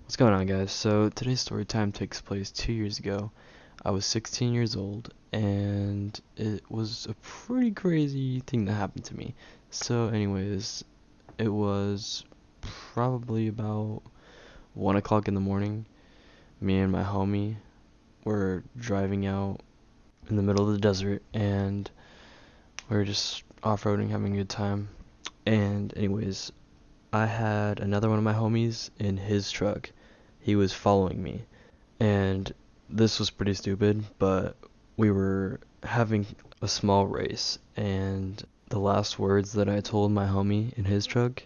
What's going on, guys? So today's story time takes place 2 years ago. I was 16 years old, and it was a pretty crazy thing that happened to me. Anyways, it was probably about 1 o'clock in the morning. Me and my homie were driving out in the middle of the desert, and we were just off-roading, having a good time. Anyways, I had another one of my homies in his truck. He was following me. And this was pretty stupid, but we were having a small race, and the last words that I told my homie in his truck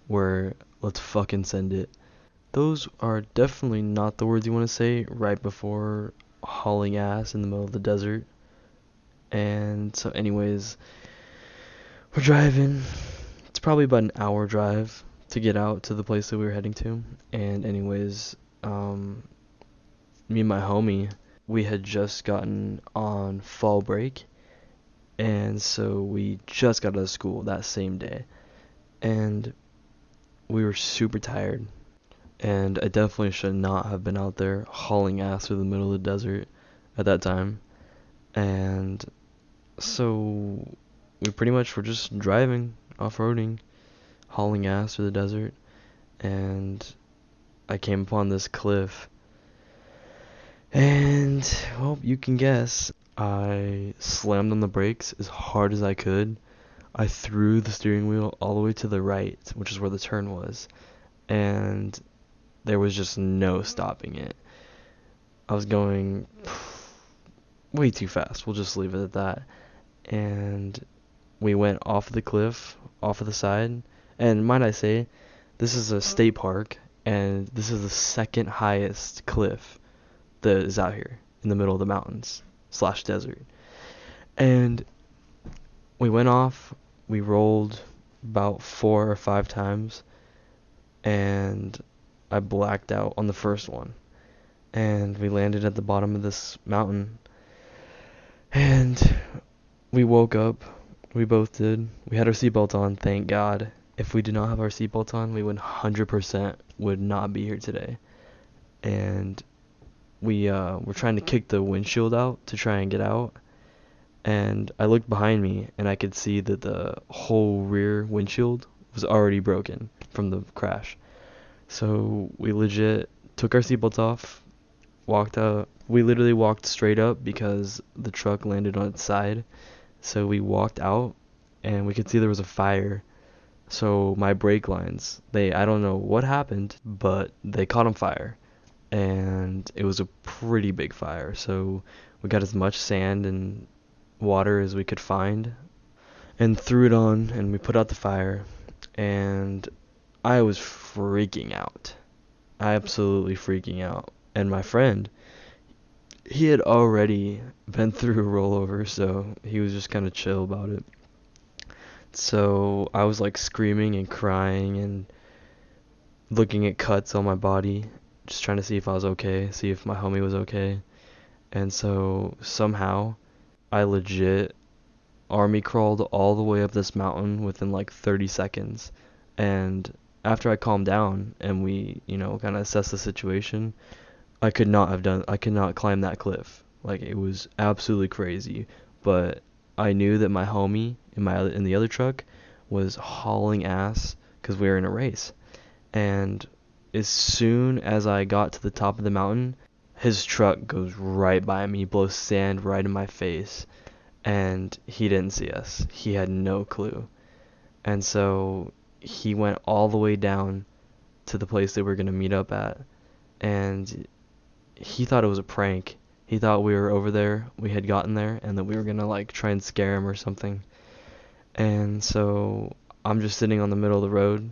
were, "Let's fucking send it." Those are definitely not the words you want to say right before hauling ass in the middle of the desert. Anyways, we're driving. It's probably about an hour drive to get out to the place that we were heading to. Um, Me and my homie, we had just gotten on fall break, and so we just got out of school that same day, and we were super tired, and I definitely should not have been out there hauling ass through the middle of the desert at that time. And so we pretty much were just driving, off-roading, hauling ass through the desert, and I came upon this cliff. And, well, you can guess. I slammed on the brakes as hard as I could. I threw the steering wheel all the way to the right, which is where the turn was, and there was just no stopping it. I was going way too fast. We'll just leave it at that. And we went off the cliff, off of the side. And might I say, this is a state park, and this is the second highest cliff that is out here in the middle of the mountains slash desert. And we went off, we rolled about 4 or 5 times, and I blacked out on the first one. And we landed at the bottom of this mountain, and we woke up. We both did. We had our seatbelts on, thank God. If we did not have our seatbelts on, we 100% would not be here today. And we were trying to kick the windshield out to try and get out, and I looked behind me and I could see that the whole rear windshield was already broken from the crash. So we legit took our seatbelts off, walked out. We literally walked straight up because the truck landed on its side. So we walked out and we could see there was a fire. So my brake lines, I don't know what happened, but they caught on fire. And it was a pretty big fire. So we got as much sand and water as we could find and threw it on, and we put out the fire. And I was freaking out. Absolutely freaking out. And my friend, he had already been through a rollover, so he was just kind of chill about it. So I was like screaming and crying and looking at cuts on my body, just trying to see if I was okay, see if my homie was okay. And so somehow I legit army crawled all the way up this mountain within like 30 seconds. And after I calmed down and we, kind of assessed the situation, I could not climb that cliff. Like, it was absolutely crazy. But I knew that my homie in the other truck was hauling ass because we were in a race. And as soon as I got to the top of the mountain, his truck goes right by me, blows sand right in my face, and he didn't see us. He had no clue. And so he went all the way down to the place that we were going to meet up at, and he thought it was a prank. He thought we were over there, we had gotten there, and that we were going to like try and scare him or something. And so I'm just sitting on the middle of the road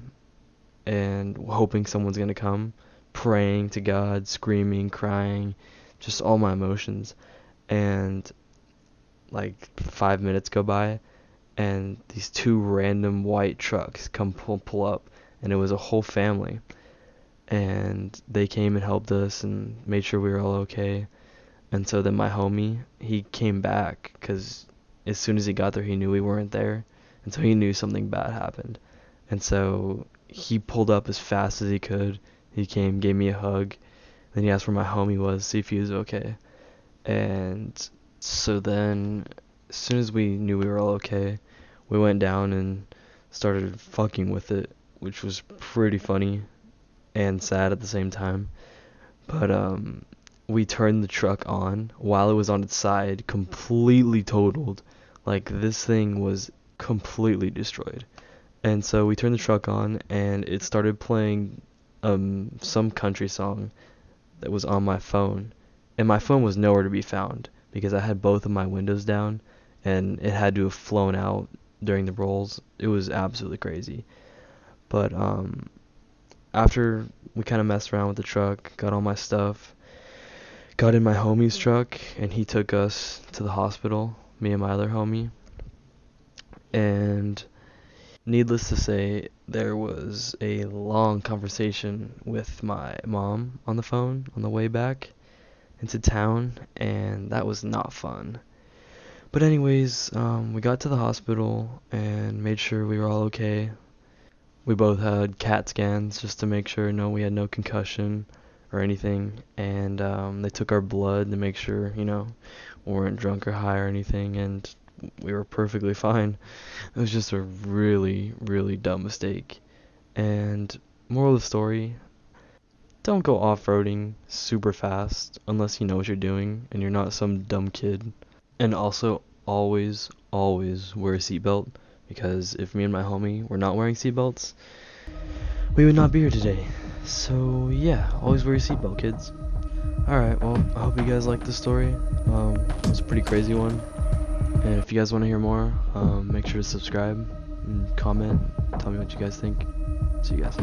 and hoping someone's going to come, praying to God, screaming, crying, just all my emotions. And like 5 minutes go by, and these two random white trucks come pull up, and it was a whole family. And they came and helped us and made sure we were all okay. And so then my homie, he came back because as soon as he got there, he knew we weren't there, and so he knew something bad happened. And so he pulled up as fast as he could. He came, gave me a hug, then he asked where my homie was, see if he was okay. And so then, as soon as we knew we were all okay, we went down and started fucking with it, which was pretty funny and sad at the same time. But we turned the truck on while it was on its side, completely totaled. Like, this thing was completely destroyed. And so we turned the truck on and it started playing some country song that was on my phone. And my phone was nowhere to be found because I had both of my windows down and it had to have flown out during the rolls. It was absolutely crazy. But after we kind of messed around with the truck, got all my stuff, got in my homie's truck, and he took us to the hospital, me and my other homie. And needless to say, there was a long conversation with my mom on the phone on the way back into town, and that was not fun. But anyways, we got to the hospital and made sure we were all okay. We both had CAT scans just to make sure we had no concussion or anything, and they took our blood to make sure, we weren't drunk or high or anything, and we were perfectly fine. It was just a really, really dumb mistake. And moral of the story, don't go off-roading super fast unless you know what you're doing and you're not some dumb kid. And also, always, always wear a seatbelt, because if me and my homie were not wearing seatbelts, we would not be here today. So yeah, always wear your seatbelt, kids. Alright, well, I hope you guys liked the story. It was a pretty crazy one. And if you guys want to hear more, make sure to subscribe and comment. Tell me what you guys think. See you guys.